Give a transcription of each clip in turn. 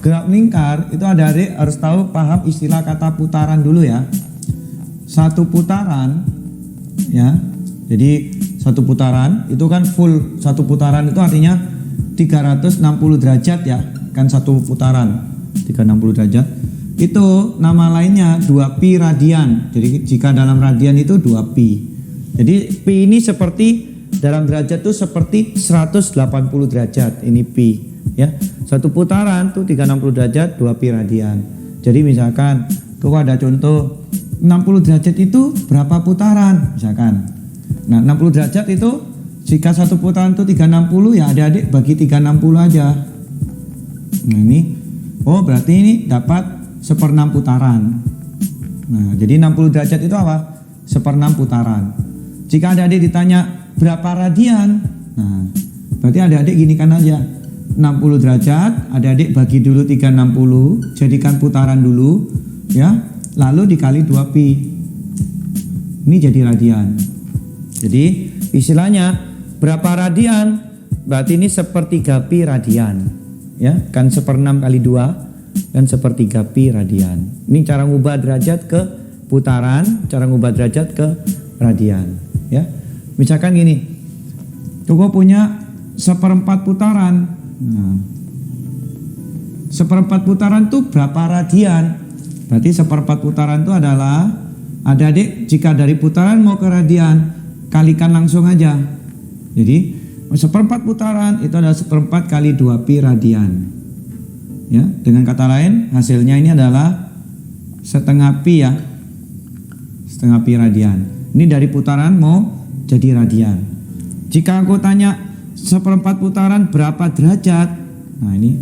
gerak lingkar itu adik-adik harus tahu paham istilah kata putaran dulu ya. Satu putaran ya. Jadi satu putaran itu kan full, satu putaran itu artinya 360 derajat ya. Kan satu putaran 360 derajat. Itu nama lainnya 2pi radian. Jadi jika dalam radian itu 2pi. Jadi pi ini seperti dalam derajat itu seperti 180 derajat. Ini pi ya. Satu putaran tuh 360 derajat 2pi radian. Jadi misalkan kau ada contoh 60 derajat itu berapa putaran misalkan. Nah 60 derajat itu jika satu putaran itu 360 ya adik-adik bagi 360 aja. Nah ini oh berarti ini dapat 1/6 putaran. Nah jadi 60 derajat itu apa? 1/6 putaran. Jika adik-adik ditanya berapa radian, nah berarti adik-adik gini kan aja 60 derajat, adik-adik bagi dulu 360, jadikan putaran dulu ya, lalu dikali 2pi, ini jadi radian. Jadi istilahnya berapa radian, berarti ini 1/3 pi radian ya, kan 1/6 kali 2 kan 1/3 pi radian. Ini cara ngubah derajat ke putaran, cara ngubah derajat ke radian ya. Misalkan gini, Tuh punya 1/4 putaran. Nah, 1/4 putaran itu berapa radian? Berarti 1/4 putaran itu adalah, adik-adik jika dari putaran mau ke radian, kalikan langsung aja. Jadi 1/4 putaran itu adalah 1/4 kali 2pi radian. Ya, dengan kata lain hasilnya ini adalah setengah pi ya, setengah pi radian. Ini dari putaran mau jadi radian. Jika aku tanya 1/4 putaran berapa derajat? Nah ini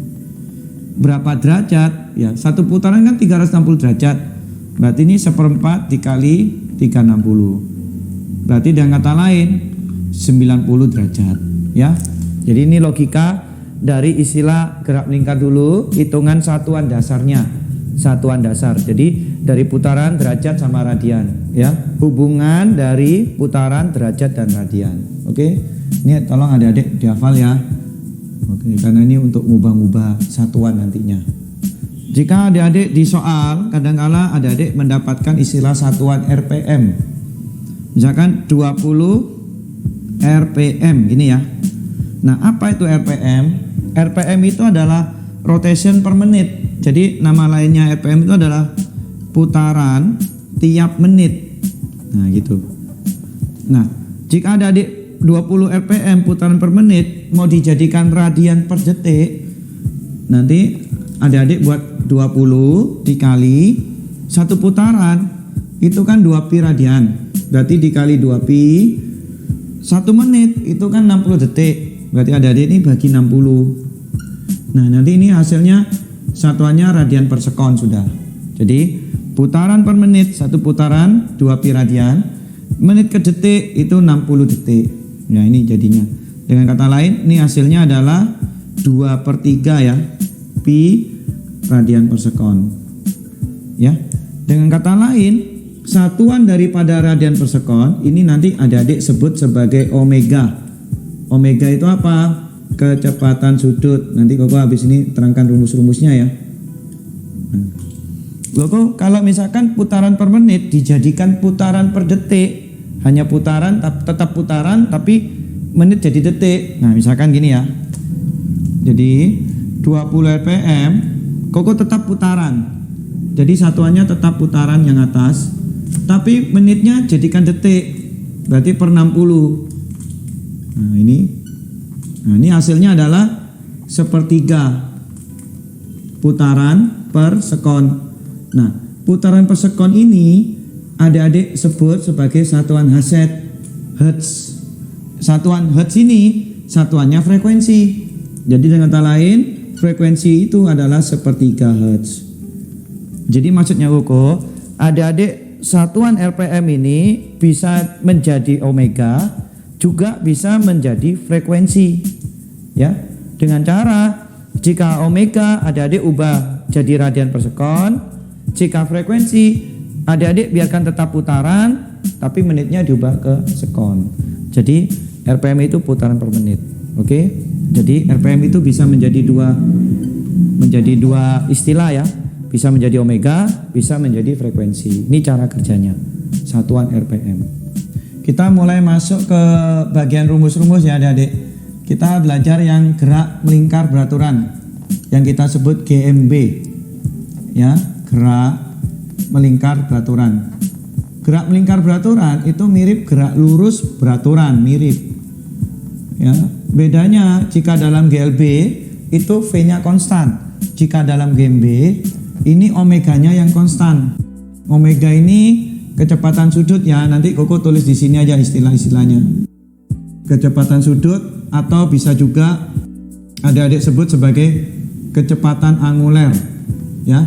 berapa derajat? Ya, satu putaran kan 360 derajat. Berarti ini 1/4 dikali 360. Berarti dengan kata lain 90 derajat. Ya, jadi ini logika dari istilah gerak lingkar dulu, hitungan satuan dasarnya, satuan dasar. Jadi dari putaran, derajat sama radian, ya, hubungan dari putaran, derajat dan radian. Oke, ini tolong adik-adik dihafal ya. Oke, karena ini untuk ngubah-ngubah satuan nantinya. Jika adik-adik di soal, kadang-kala adik-adik mendapatkan istilah satuan RPM. Misalkan 20 RPM gini ya. Nah, apa itu RPM? RPM itu adalah rotation per menit. Jadi nama lainnya RPM itu adalah putaran tiap menit. Nah, gitu. Nah, jika adik-adik 20 RPM putaran per menit mau dijadikan radian per detik, nanti adik-adik buat 20 dikali satu putaran itu kan 2pi radian. Berarti dikali 2pi, 1 menit itu kan 60 detik. Berarti adik-adik ini bagi 60. Nah, nanti ini hasilnya satuannya radian per sekon sudah. Jadi putaran per menit, satu putaran 2pi radian, menit ke detik itu 60 detik. Nah, ini jadinya. Dengan kata lain, ini hasilnya adalah 2/3 ya, pi radian per sekon. Ya. Dengan kata lain, satuan daripada radian per sekon ini nanti adik-adik sebut sebagai omega. Omega itu apa? Kecepatan sudut. Nanti Koko habis ini terangkan rumus-rumusnya ya. Koko kalau misalkan putaran per menit dijadikan putaran per detik, hanya putaran tetap putaran tapi menit jadi detik. Nah, misalkan gini ya. Jadi 20 RPM, Koko tetap putaran. Jadi satuannya tetap putaran yang atas, tapi menitnya jadikan detik. Berarti per 60. Nah, ini hasilnya adalah 1/3 putaran per sekon. Nah, putaran per sekon ini adik-adik sebut sebagai satuan hertz. Satuan hertz ini satuannya frekuensi. Jadi dengan kata lain, frekuensi itu adalah 1/3 hertz. Jadi maksudnya Koko, adik-adik satuan RPM ini bisa menjadi omega, juga bisa menjadi frekuensi. Ya, dengan cara jika omega adik-adik ubah jadi radian per sekon, jika frekuensi adik-adik biarkan tetap putaran tapi menitnya diubah ke sekon. Jadi RPM itu putaran per menit. Oke? Jadi RPM itu bisa menjadi menjadi dua istilah ya. Bisa menjadi omega, bisa menjadi frekuensi. Ini cara kerjanya. Satuan RPM. Kita mulai masuk ke bagian rumus-rumus ya adik-adik. Kita belajar yang gerak melingkar beraturan. Yang kita sebut GMB. Ya, gerak melingkar beraturan. Gerak melingkar beraturan itu mirip gerak lurus beraturan, mirip. Ya, bedanya jika dalam GLB itu V-nya konstan. Jika dalam GMB ini omeganya yang konstan. Omega ini kecepatan sudut ya. Nanti Koko tulis di sini aja istilah-istilahnya. Kecepatan sudut atau bisa juga adik-adik sebut sebagai kecepatan anguler ya.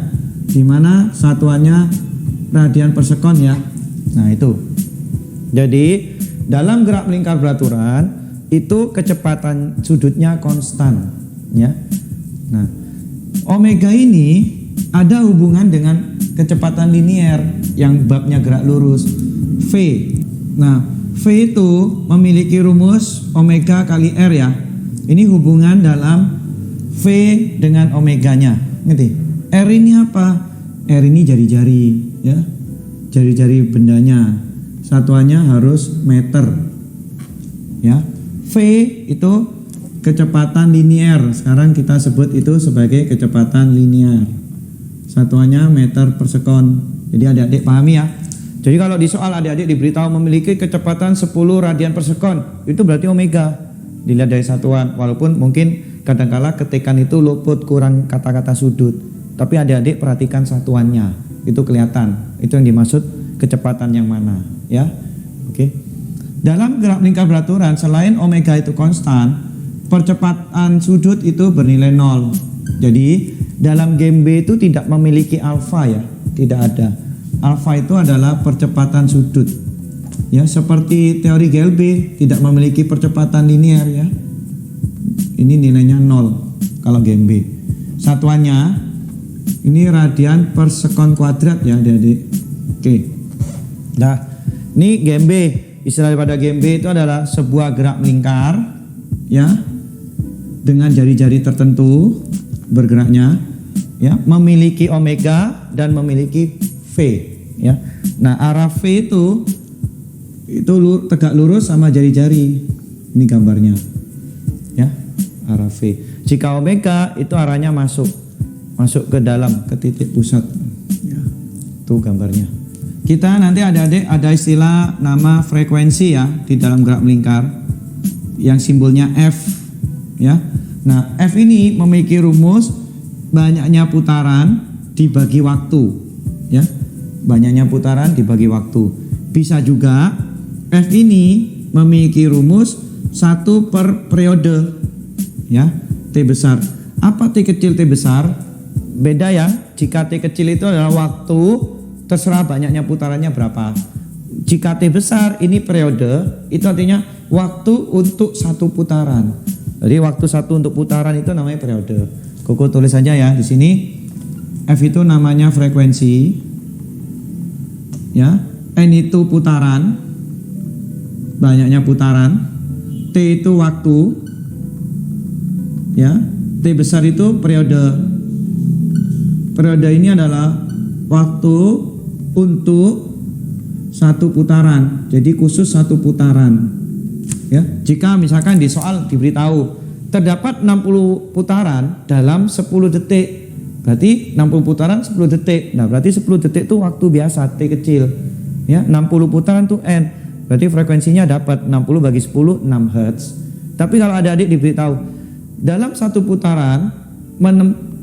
Dimana satuannya radian per sekon ya. Nah itu. Jadi dalam gerak melingkar beraturan itu kecepatan sudutnya konstan ya. Nah, omega ini ada hubungan dengan kecepatan linier yang babnya gerak lurus V. Nah, V itu memiliki rumus omega kali R ya. Ini hubungan dalam V dengan omeganya. Ngerti? R ini apa? R ini jari-jari ya. Jari-jari bendanya. Satuannya harus meter. Ya. V itu kecepatan linier. Sekarang kita sebut itu sebagai kecepatan linier. Satuannya meter per sekon. Jadi adik-adik pahami ya. Jadi kalau di soal adik-adik diberitahu memiliki kecepatan 10 radian per sekon, itu berarti omega. Dilihat dari satuan. Walaupun mungkin kadangkala ketikan itu luput kurang kata-kata sudut. Tapi adik-adik perhatikan satuannya. Itu kelihatan. Itu yang dimaksud kecepatan yang mana, ya. Oke. Dalam gerak melingkar beraturan selain omega itu konstan, percepatan sudut itu bernilai 0. Jadi dalam GMB itu tidak memiliki alfa ya, tidak ada. Alfa itu adalah percepatan sudut. Ya, seperti teori GLB tidak memiliki percepatan linier ya. Ini nilainya 0 kalau GMB. Satuannya ini radian per sekon kuadrat ya, adik-adik. Oke. Nah, ini GMB. Istilah daripada GMB itu adalah sebuah gerak melingkar ya dengan jari-jari tertentu bergeraknya ya, memiliki omega dan memiliki V ya. Nah, arah V itu tegak lurus sama jari-jari. Ini gambarnya. Ya, arah V. Jika omega itu arahnya masuk ke dalam ke titik pusat. Ya. Itu gambarnya. Kita nanti adik-adik ada istilah nama frekuensi ya di dalam gerak melingkar yang simbolnya F ya. Nah, F ini memiliki rumus banyaknya putaran dibagi waktu ya. Banyaknya putaran dibagi waktu. Bisa juga F ini memiliki rumus 1 per periode ya, T besar. Apa T kecil T besar? Beda ya. Jika T kecil itu adalah waktu, terserah banyaknya putarannya berapa. Jika T besar ini periode, itu artinya waktu untuk satu putaran. Jadi waktu satu untuk putaran itu namanya periode. Koko tulis saja ya di sini. F itu namanya frekuensi. Ya, N itu putaran. Banyaknya putaran. T itu waktu. Ya, T besar itu periode. Periode ini adalah waktu untuk satu putaran. Jadi khusus satu putaran. Ya, jika misalkan di soal diberitahu terdapat 60 putaran dalam 10 detik. Berarti 60 putaran 10 detik. Nah, berarti 10 detik itu waktu biasa T kecil. Ya, 60 putaran itu N. Berarti frekuensinya dapat 60 bagi 10 6 Hz. Tapi kalau adik-adik diberitahu dalam satu putaran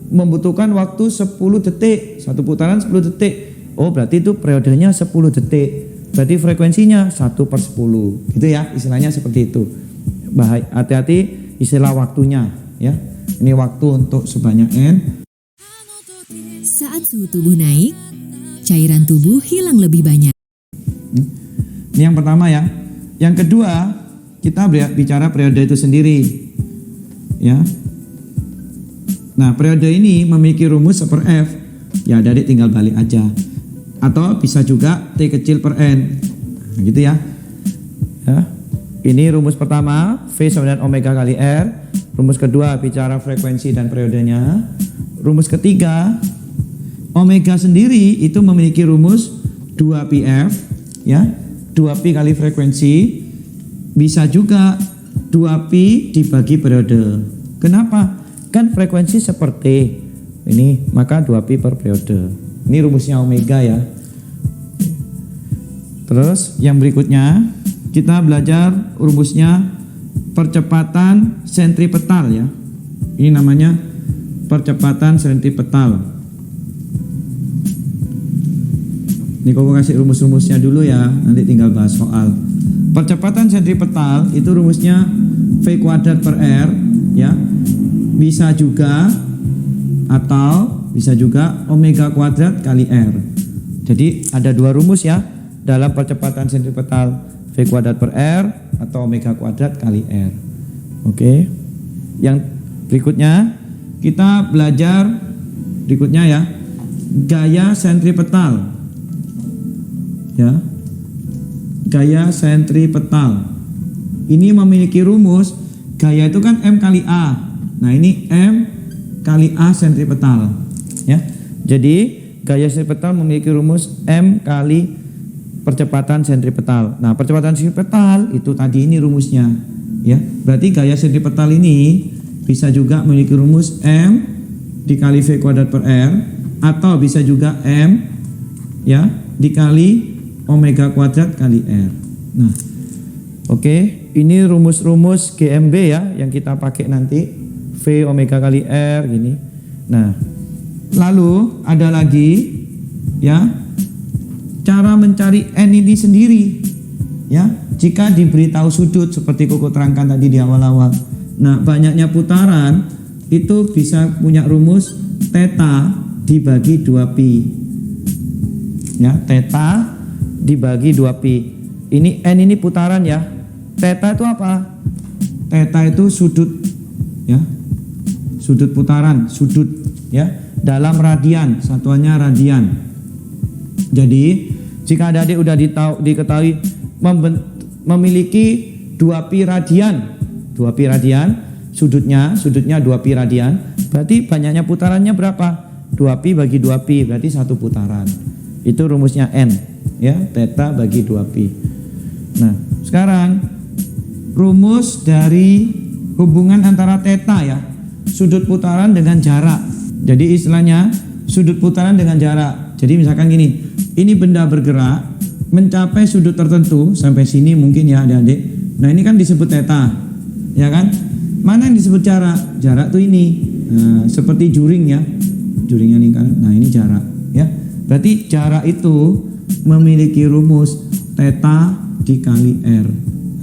membutuhkan waktu 10 detik. Satu putaran 10 detik. Oh, berarti itu periodenya 10 detik. Berarti frekuensinya 1 per 10. Gitu ya, istilahnya seperti itu. Bahaya, hati-hati istilah waktunya ya. Ini waktu untuk sebanyak N. Saat suhu tubuh naik, cairan tubuh hilang lebih banyak. Ini yang pertama ya. Yang kedua, kita bicara periode itu sendiri. Ya. Nah, periode ini memiliki rumus per F. Ya, adik tinggal balik aja. Atau bisa juga T kecil per N. Nah, gitu ya. Ya. Ini rumus pertama, V sama dengan omega kali R. Rumus kedua bicara frekuensi dan periodenya. rumus ketiga, omega sendiri itu memiliki rumus 2πf, ya, 2pi kali frekuensi, bisa juga 2pi dibagi periode. Kenapa? Kan frekuensi seperti ini, maka 2pi per periode. Ini rumusnya omega ya. Terus yang berikutnya kita belajar rumusnya percepatan sentripetal ya. Ini namanya percepatan sentripetal. Ini kok kasih rumus-rumusnya dulu ya, nanti tinggal bahas soal. Percepatan sentripetal itu rumusnya V kuadrat per R ya. Bisa juga omega kuadrat kali R. Jadi ada dua rumus ya dalam percepatan sentripetal, V kuadrat per R atau omega kuadrat kali R. Oke. Yang berikutnya kita belajar ya, gaya sentripetal. Ya. Gaya sentripetal. Ini memiliki rumus, gaya itu kan M kali A. Nah, ini M kali A sentripetal, ya. Jadi gaya sentripetal memiliki rumus M kali percepatan sentripetal. Nah, percepatan sentripetal itu tadi ini rumusnya, ya. Berarti gaya sentripetal ini bisa juga memiliki rumus M dikali V kuadrat per R, atau bisa juga M ya dikali omega kuadrat kali R. Nah, oke, ini rumus-rumus GMB ya yang kita pakai nanti. V omega kali R gini. Nah, lalu ada lagi ya cara mencari N ini sendiri ya, jika diberitahu sudut seperti Koko terangkan tadi di awal-awal. Nah, banyaknya putaran itu bisa punya rumus theta dibagi 2pi ya, theta dibagi 2pi. Ini N ini putaran ya. Theta itu apa? Theta itu sudut ya, sudut putaran, sudut ya, dalam radian, satuannya radian. Jadi jika adik-adik udah diketahui memiliki 2pi radian, 2pi radian, sudutnya 2pi radian, berarti banyaknya putarannya berapa? 2pi bagi 2pi, berarti satu putaran. Itu rumusnya N ya, theta bagi 2pi. Nah, sekarang rumus dari hubungan antara theta ya, sudut putaran dengan jarak. Jadi istilahnya sudut putaran dengan jarak. Jadi misalkan gini, ini benda bergerak mencapai sudut tertentu sampai sini mungkin ya adik-adik. Nah, ini kan disebut theta, ya kan? Mana yang disebut jarak? Jarak tuh ini, nah, seperti juring ya, juringnya nih kan. Nah, ini jarak, ya. Berarti jarak itu memiliki rumus theta dikali R.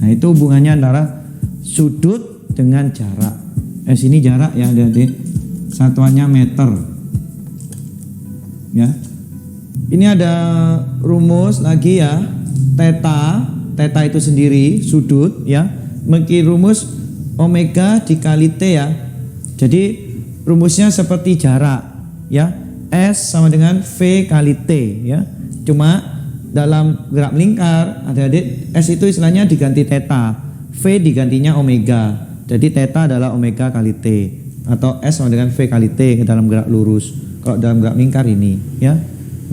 Nah, itu hubungannya antara sudut dengan jarak. Sini jarak ya adik-adik, satuannya meter ya. Ini ada rumus lagi ya, theta itu sendiri sudut ya, memiliki rumus omega dikali T ya. Jadi rumusnya seperti jarak ya, S sama dengan V kali T ya. Cuma dalam gerak melingkar adik-adik, S itu istilahnya diganti theta, V digantinya omega. Jadi theta adalah omega kali T, atau S sama dengan V kali T dalam gerak lurus. Kalau dalam gerak lingkar ini ya,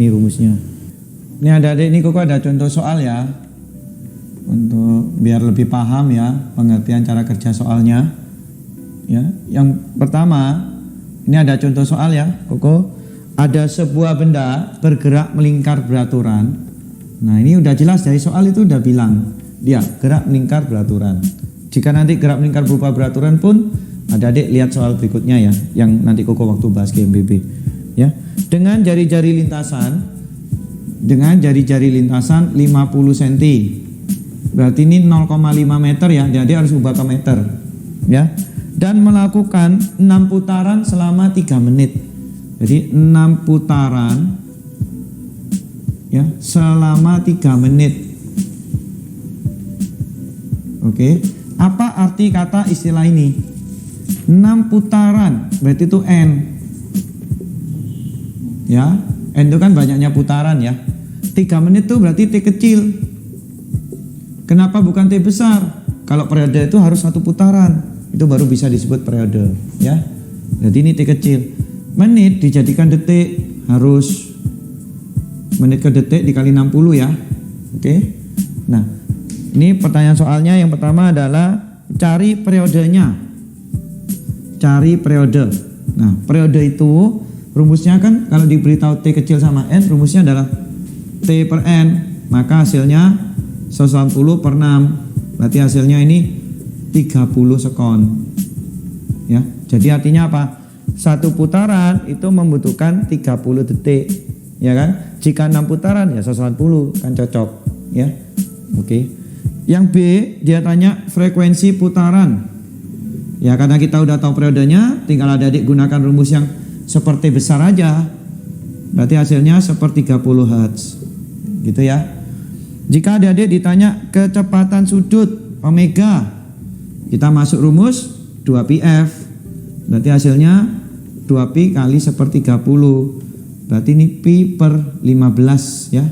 ini rumusnya. Ini adik-adik, ini Koko ada contoh soal ya, untuk biar lebih paham ya pengertian cara kerja soalnya ya. Yang pertama, ini ada contoh soal ya Koko. Ada sebuah benda bergerak melingkar beraturan. Nah, ini udah jelas dari soal itu udah bilang dia gerak melingkar beraturan. Jika nanti gerak melingkar berupa beraturan pun, adik-adik lihat soal berikutnya ya, yang nanti Koko waktu bahas GMBB ya. Dengan jari-jari lintasan 50 cm, berarti ini 0,5 meter ya, jadi harus ubah ke meter ya. Dan melakukan 6 putaran selama 3 menit. Jadi 6 putaran ya selama 3 menit. Oke. Apa arti kata istilah ini? 6 putaran, berarti itu N. Ya, N itu kan banyaknya putaran ya. 3 menit itu berarti T kecil. Kenapa bukan T besar? Kalau periode itu harus 1 putaran. Itu baru bisa disebut periode, ya. Jadi ini T kecil. menit dijadikan detik, harus menit ke detik dikali 60 ya. Oke. Nah, ini pertanyaan soalnya yang pertama adalah cari periodenya. Cari periode. Nah, periode itu rumusnya kan kalau diberitahu T kecil sama N, rumusnya adalah T per N, maka hasilnya 180 per 6. Berarti hasilnya ini 30 sekon. Ya, jadi artinya apa? Satu putaran itu membutuhkan 30 detik, ya kan? Jika 6 putaran ya 180 kan cocok, ya. Oke. Yang B dia tanya frekuensi putaran. Ya, karena kita udah tahu periodenya, tinggal adik-adik gunakan rumus yang seperti besar aja. Berarti hasilnya seperti 30 Hz. Gitu ya. Jika adik-adik ditanya kecepatan sudut omega, kita masuk rumus 2πf. Berarti hasilnya 2pi kali sepertiga 30. Berarti ini pi per 15 ya,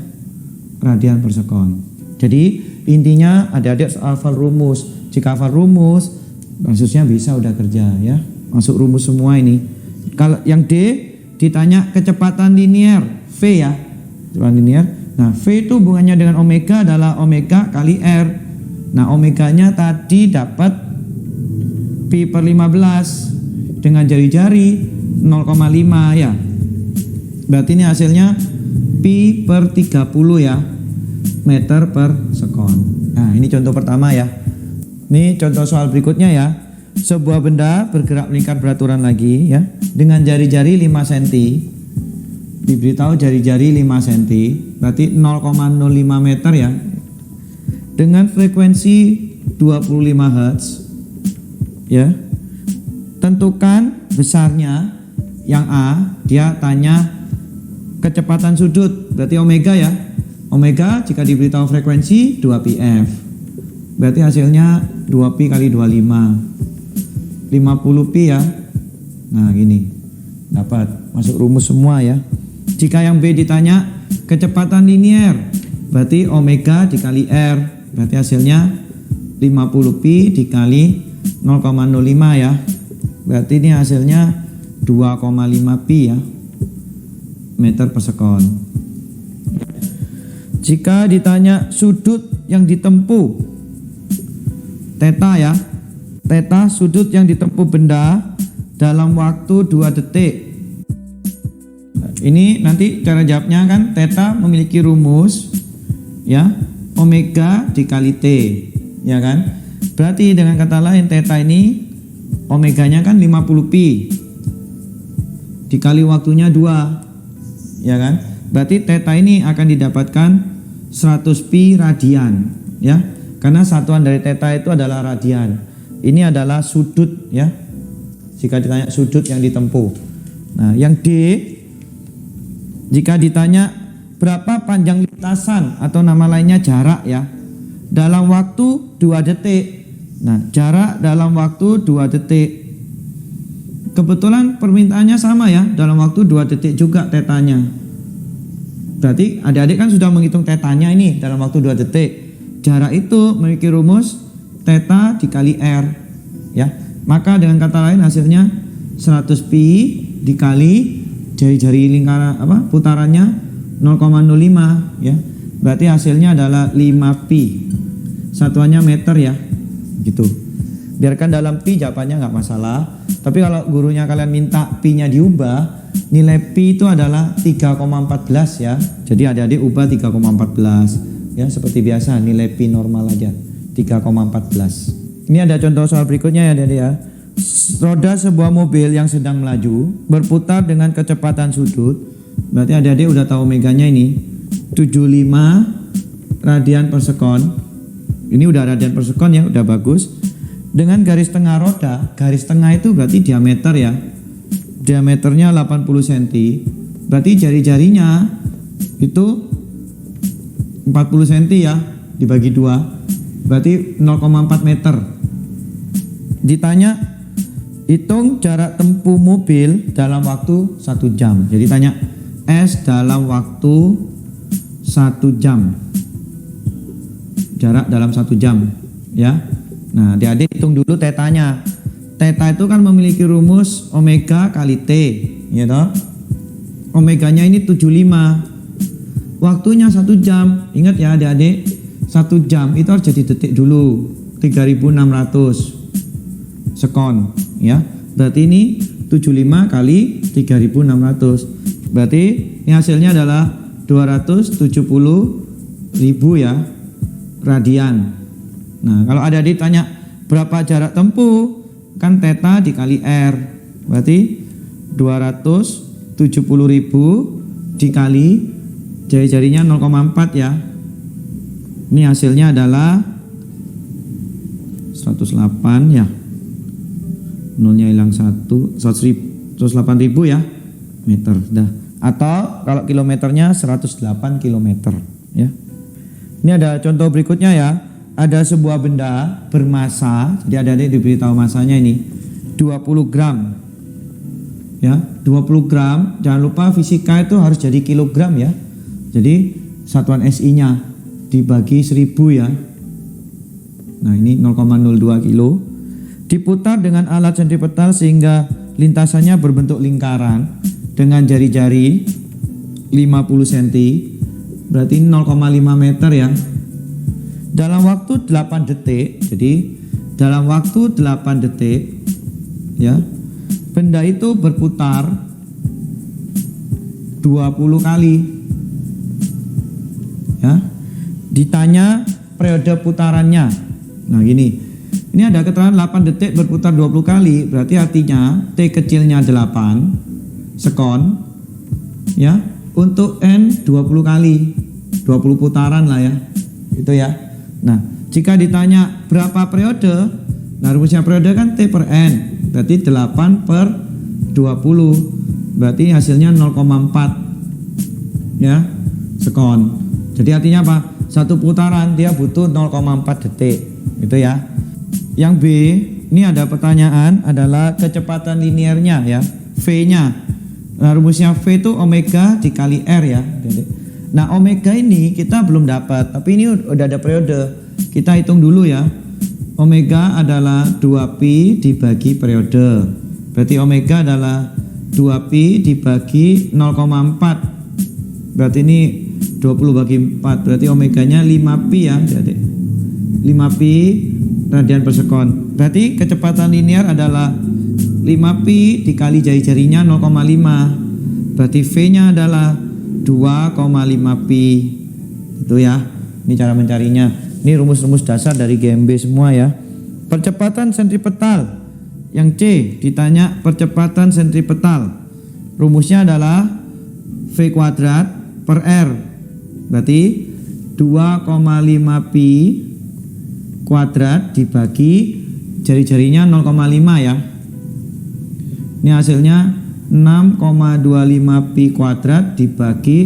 radian per sekon. Jadi intinya adik-adik hafal rumus. Jika hafal rumus, maksudnya bisa udah kerja ya. Masuk rumus semua ini. Kalau yang D ditanya kecepatan linier V ya, kecepatan linier. Nah, V itu hubungannya dengan omega adalah omega kali R. Nah, omeganya tadi dapat pi per 15 dengan jari-jari 0,5 ya. Berarti ini hasilnya pi per 30 ya, meter per sekon. Nah, ini contoh pertama ya. Ini contoh soal berikutnya ya. Sebuah benda bergerak melingkar beraturan lagi ya, dengan jari-jari 5 cm. Diberitahu jari-jari 5 cm, berarti 0,05 meter ya. Dengan frekuensi 25 Hz ya. Tentukan besarnya. Yang A dia tanya kecepatan sudut, berarti omega ya. Omega jika diberitahu frekuensi 2πf. Berarti hasilnya 2pi kali 25. 50 pi ya. Nah, gini. Dapat masuk rumus semua ya. Jika yang B ditanya kecepatan linier, berarti omega dikali R, berarti hasilnya 50 pi dikali 0,05 ya. Berarti ini hasilnya 2,5 pi ya, meter per sekon. Jika ditanya sudut yang ditempuh, theta ya, theta sudut yang ditempuh benda dalam waktu 2 detik. Ini nanti cara jawabnya kan, theta memiliki rumus ya, omega dikali T ya kan. Berarti dengan kata lain theta ini omeganya kan 50 pi dikali waktunya 2 ya kan. Berarti theta ini akan didapatkan 100 pi radian ya, karena satuan dari theta itu adalah radian. Ini adalah sudut ya, jika ditanya sudut yang ditempuh. Nah, yang D jika ditanya berapa panjang lintasan atau nama lainnya jarak ya, dalam waktu 2 detik. Nah, jarak dalam waktu 2 detik. Kebetulan permintaannya sama ya, dalam waktu 2 detik juga tetanya. Berarti adik-adik kan sudah menghitung tetanya ini dalam waktu 2 detik. Jarak itu memiliki rumus theta dikali R ya. Maka dengan kata lain hasilnya 100 pi dikali jari-jari lingkaran putarannya 0,05 ya. Berarti hasilnya adalah 5 pi. Satuannya meter ya. Gitu. Biarkan dalam pi jawabannya nggak masalah. Tapi kalau gurunya kalian minta pi-nya diubah, nilai pi itu adalah 3,14 ya. Jadi adik-adik ubah 3,14 ya, seperti biasa nilai pi normal aja 3,14. Ini ada contoh soal berikutnya ya adik-adik ya. Roda sebuah mobil yang sedang melaju berputar dengan kecepatan sudut. Berarti adik-adik udah tahu omeganya ini 75 radian per sekon. Ini udah radian per sekon ya, udah bagus. Dengan garis tengah roda, garis tengah itu berarti diameter ya. Diameternya 80 cm. Berarti jari-jarinya itu 40 cm ya, dibagi 2. Berarti 0,4 meter. Ditanya hitung jarak tempuh mobil dalam waktu 1 jam. Jadi tanya S dalam waktu 1 jam. Jarak dalam 1 jam ya. Nah, adik-adik hitung dulu tetanya. Theta itu kan memiliki rumus omega kali T ya toh. Omeganya ini 75. Waktunya 1 jam. Ingat ya adik-adik, 1 jam itu harus jadi detik dulu. 3600 sekon, ya. Berarti ini 75 kali 3600. Berarti ini hasilnya adalah 270.000 ya radian. Nah, kalau ada ditanya berapa jarak tempuh, kan theta dikali r. Berarti 270.000 dikali jari-jarinya 0,4 ya. Ini hasilnya adalah 108 ya. Nolnya hilang 108.000 ya meter dah. Atau kalau kilometernya 108 kilometer ya. Ini ada contoh berikutnya ya. Ada sebuah benda bermasa, jadi adik-adik diberitahu masanya ini 20 gram. Ya, 20 gram. Jangan lupa fisika itu harus jadi kilogram ya. Jadi satuan SI-nya dibagi 1000 ya. Nah, ini 0,02 kilo. Diputar dengan alat sentripetal sehingga lintasannya berbentuk lingkaran dengan jari-jari 50 cm. Berarti 0,5 meter ya. Dalam waktu 8 detik. Jadi dalam waktu 8 detik ya, benda itu berputar 20 kali. Ya. Ditanya periode putarannya. Nah, gini. Ini ada keterangan 8 detik berputar 20 kali, berarti artinya T kecilnya 8 sekon ya, untuk N 20 kali. 20 putaran lah ya. Itu ya. Nah, jika ditanya berapa periode, nah rumusnya periode kan T per N, berarti 8 per 20, berarti hasilnya 0,4 ya sekon. Jadi artinya apa? Satu putaran dia butuh 0,4 detik, gitu ya. Yang B, ini ada pertanyaan adalah kecepatan linearnya ya, V-nya. Nah, rumusnya V itu omega dikali R ya. Nah, omega ini kita belum dapat, tapi ini udah ada periode. Kita hitung dulu ya. Omega adalah 2pi dibagi periode. Berarti omega adalah 2pi dibagi 0,4. Berarti ini 20 bagi 4. Berarti omeganya 5pi ya, Adik. 5pi radian per sekon. Berarti kecepatan linear adalah 5pi dikali jari-jarinya 0,5. Berarti V-nya adalah 2,5pi. Itu ya. Ini cara mencarinya. Ini rumus-rumus dasar dari GMB semua ya. Percepatan sentripetal. Yang C ditanya percepatan sentripetal. Rumusnya adalah V kuadrat per R. Berarti 2,5pi kuadrat dibagi jari-jarinya 0,5 ya. Ini hasilnya 6,25pi kuadrat dibagi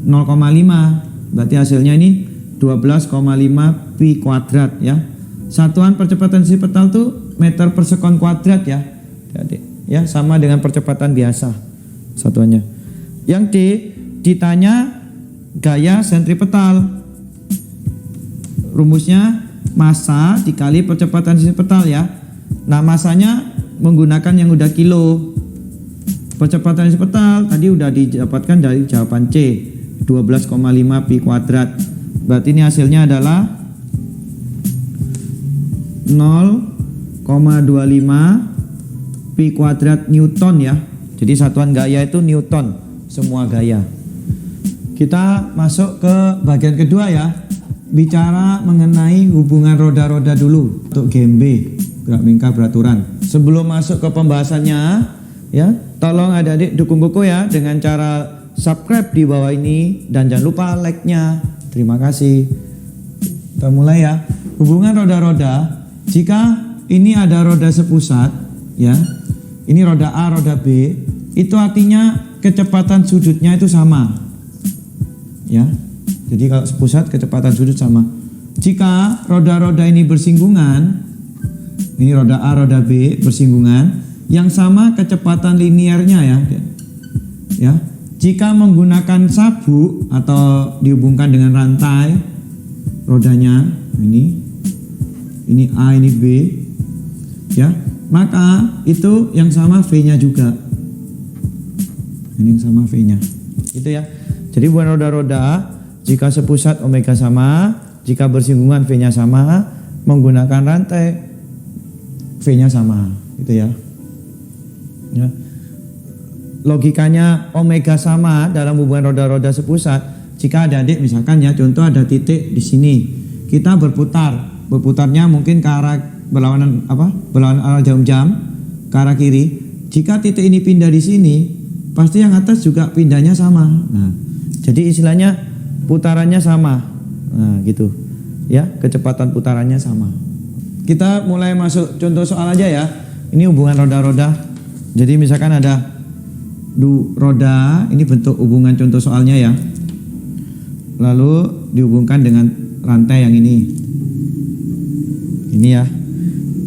0,5. Berarti hasilnya ini 12,5 pi kuadrat ya. Satuan percepatan sentripetal itu meter per sekon kuadrat ya. Ya, sama dengan percepatan biasa satuannya. Yang D ditanya gaya sentripetal. Rumusnya massa dikali percepatan sentripetal ya. Nah, massanya menggunakan yang udah kilo. Percepatan sentripetal tadi udah didapatkan dari jawaban C, 12,5 pi kuadrat. Berarti ini hasilnya adalah 0,25 pi kuadrat Newton ya. Jadi satuan gaya itu Newton, semua gaya. Kita masuk ke bagian kedua ya. Bicara mengenai hubungan roda-roda dulu untuk GMB, gerak lingkar beraturan. Sebelum masuk ke pembahasannya ya, tolong adik-adik dukung Koko ya dengan cara subscribe di bawah ini dan jangan lupa like-nya. Terima kasih. Kita mulai ya. Hubungan roda-roda, jika ini ada roda sepusat ya, ini roda A, roda B, itu artinya kecepatan sudutnya itu sama ya. Jadi kalau sepusat kecepatan sudut sama. Jika roda-roda ini bersinggungan, ini roda A, roda B bersinggungan, yang sama kecepatan linearnya ya. Ya. Jika menggunakan sabuk atau dihubungkan dengan rantai rodanya, ini A, ini B, ya, maka itu yang sama V-nya juga. Ini yang sama V-nya. Gitu ya. Jadi hubungan roda-roda jika sepusat omega sama, jika bersinggungan V-nya sama, menggunakan rantai V-nya sama, gitu ya. Ya. Logikanya omega sama dalam hubungan roda-roda sepusat, jika adik-adik misalkan ya, contoh ada titik di sini, kita berputarnya mungkin ke arah berlawanan arah jarum jam, ke arah kiri. Jika titik ini pindah di sini, pasti yang atas juga pindahnya sama. Nah, jadi istilahnya putarannya sama, nah gitu, ya, kecepatan putarannya sama. Kita mulai masuk contoh soal aja ya. Ini hubungan roda-roda. Jadi misalkan ada roda, ini bentuk hubungan contoh soalnya ya. Lalu dihubungkan dengan rantai yang ini. Ini ya.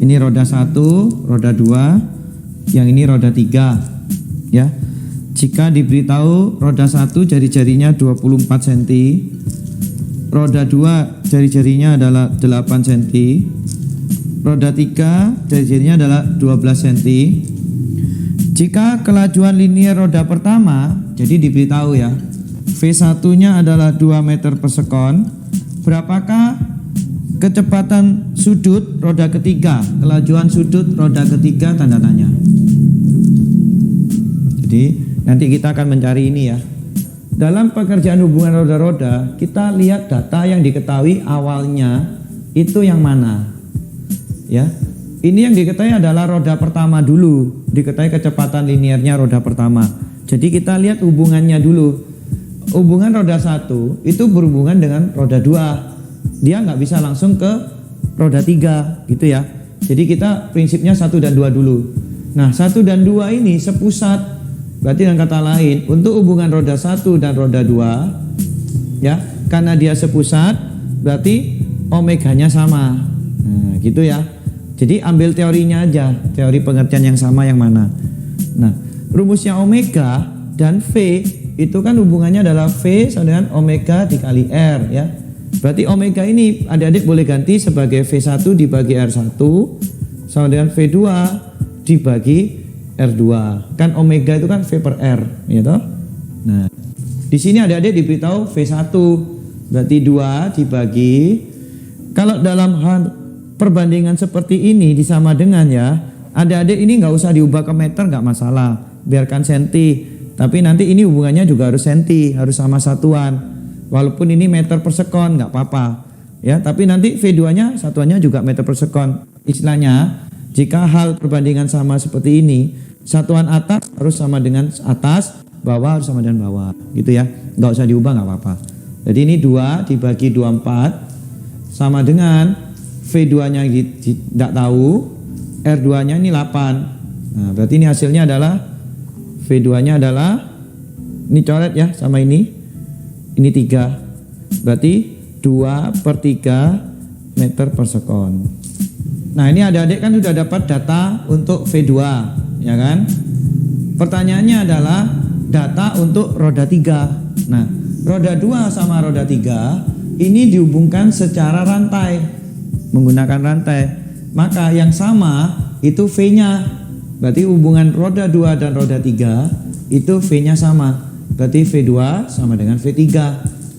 Ini roda 1, roda 2, yang ini roda 3. Ya. Jika diberitahu roda 1 jari-jarinya 24 cm, roda 2 jari-jarinya adalah 8 cm, roda 3 jari-jarinya adalah 12 cm. Jika kelajuan linear roda pertama, jadi diberitahu ya, V1-nya adalah 2 meter per sekon, berapakah kecepatan sudut roda ketiga? Kelajuan sudut roda ketiga tanda tanya. Jadi nanti kita akan mencari ini ya. Dalam pekerjaan hubungan roda-roda, kita lihat data yang diketahui awalnya itu yang mana. Ya. Ini yang diketahui adalah roda pertama dulu, diketahui kecepatan linearnya roda pertama. Jadi kita lihat hubungannya dulu. Hubungan roda 1 itu berhubungan dengan roda 2. Dia nggak bisa langsung ke roda 3 gitu ya. Jadi kita prinsipnya 1 dan 2 dulu. Nah 1 dan 2 ini sepusat. Berarti dengan kata lain, untuk hubungan roda 1 dan roda 2 ya, karena dia sepusat berarti omeganya sama. Nah gitu ya. Jadi ambil teorinya aja, teori pengertian yang sama yang mana. Nah, rumusnya omega dan V itu kan hubungannya adalah V sama dengan omega dikali R ya. Berarti omega ini adik-adik boleh ganti sebagai V1 dibagi R1 sama dengan V2 dibagi R2. Kan omega itu kan V per R, ya toh? Nah, di sini adik-adik diberitahu V1 berarti 2 dibagi, kalau dalam hal perbandingan seperti ini disama dengan ya, adik-adik ini nggak usah diubah ke meter, nggak masalah, biarkan senti. Tapi nanti ini hubungannya juga harus senti, harus sama satuan. Walaupun ini meter per sekon nggak apa-apa, ya. Tapi nanti V2-nya satuannya juga meter per sekon. Istilahnya, jika hal perbandingan sama seperti ini, satuan atas harus sama dengan atas, bawah harus sama dengan bawah, gitu ya. Nggak usah diubah nggak apa-apa. Jadi ini 2 dibagi 24 sama dengan V2-nya tidak tahu, R2-nya ini 8. Nah, berarti ini hasilnya adalah V2-nya adalah, ini coret ya sama ini 3. Berarti 2/3 meter per sekon. Nah, ini adik-adik kan sudah dapat data untuk V2, ya kan? Pertanyaannya adalah data untuk roda 3. Nah, roda 2 sama roda 3 ini dihubungkan secara rantai. Menggunakan rantai, maka yang sama itu V-nya. Berarti hubungan roda 2 dan roda 3 itu V-nya sama. Berarti V2 sama dengan V3.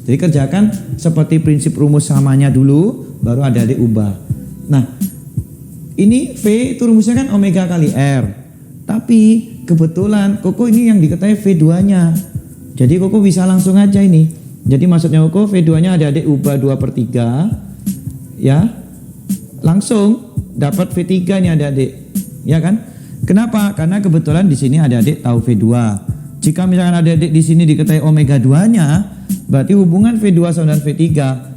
Jadi kerjakan seperti prinsip rumus samanya dulu, baru adik-adik ubah. Nah, ini V itu rumusnya kan omega kali R. Tapi kebetulan Koko ini yang diketahui V2-nya. Jadi Koko bisa langsung aja ini. Jadi maksudnya Koko V2-nya adik-adik ubah 2/3 ya. Langsung dapat V3 nih adik-adik, ya kan? Kenapa? Karena kebetulan di sini adik-adik tahu V2. Jika misalkan adik-adik di sini diketahui omega 2-nya, berarti hubungan V2 sama dengan V3,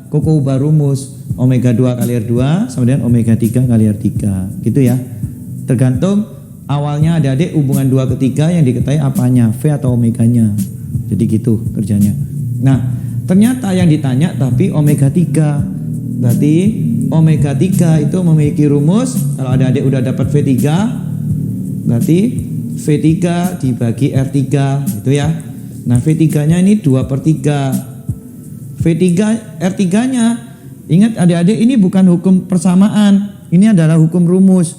Koko ubah rumus omega 2 kali R2 sama dengan omega 3 kali R3, gitu ya. Tergantung awalnya adik-adik hubungan 2 ke 3 yang diketahui apanya, V atau omeganya. Jadi gitu kerjanya. Nah, ternyata yang ditanya tapi omega 3. Berarti omega 3 itu memiliki rumus, kalau adik-adik udah dapat V3, berarti V3 dibagi R3 gitu ya. Nah, V3-nya ini 2/3. V3 R3-nya, ingat adik-adik ini bukan hukum persamaan, ini adalah hukum rumus.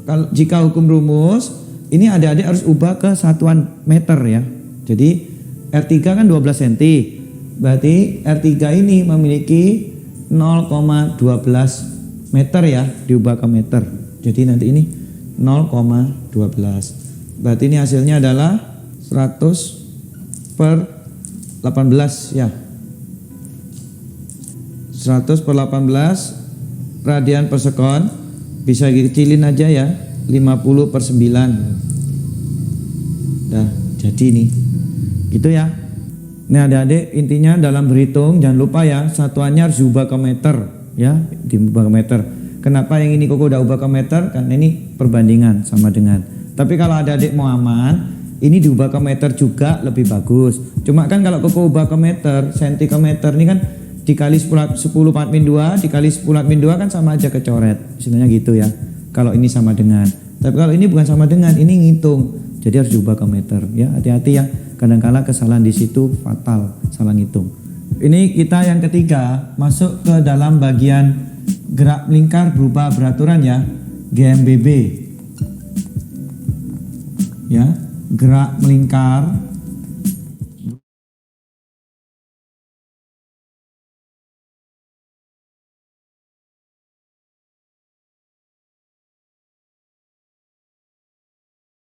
Kalau jika hukum rumus, ini adik-adik harus ubah ke satuan meter ya. Jadi R3 kan 12 cm. Berarti R3 ini memiliki 0,12 meter ya, diubah ke meter. Jadi nanti ini 0,12. Berarti ini hasilnya adalah 100 per 18 ya. 100 per 18 radian per sekon. Bisa dikecilin aja ya, 50 per 9. Dah, jadi nih. Gitu ya. Nah adik-adik, intinya dalam berhitung jangan lupa ya, satuannya harus diubah ke meter ya, diubah ke meter. Kenapa yang ini Koko udah ubah ke meter? Karena ini perbandingan sama dengan. Tapi kalau adik-adik mau aman, ini diubah ke meter juga lebih bagus. Cuma kan kalau Koko ubah ke meter, senti ke meter ini kan dikali 10 min 2 dikali 10 min 2 kan sama aja kecoret. Istilahnya gitu ya. Kalau ini sama dengan. Tapi kalau ini bukan sama dengan, ini ngitung. Jadi harus diubah ke meter ya. Hati-hati ya. Kadang-kala kesalahan di situ fatal, salah ngitung. Ini kita yang ketiga, masuk ke dalam bagian gerak melingkar berupa beraturan ya, GMBB. Ya, gerak melingkar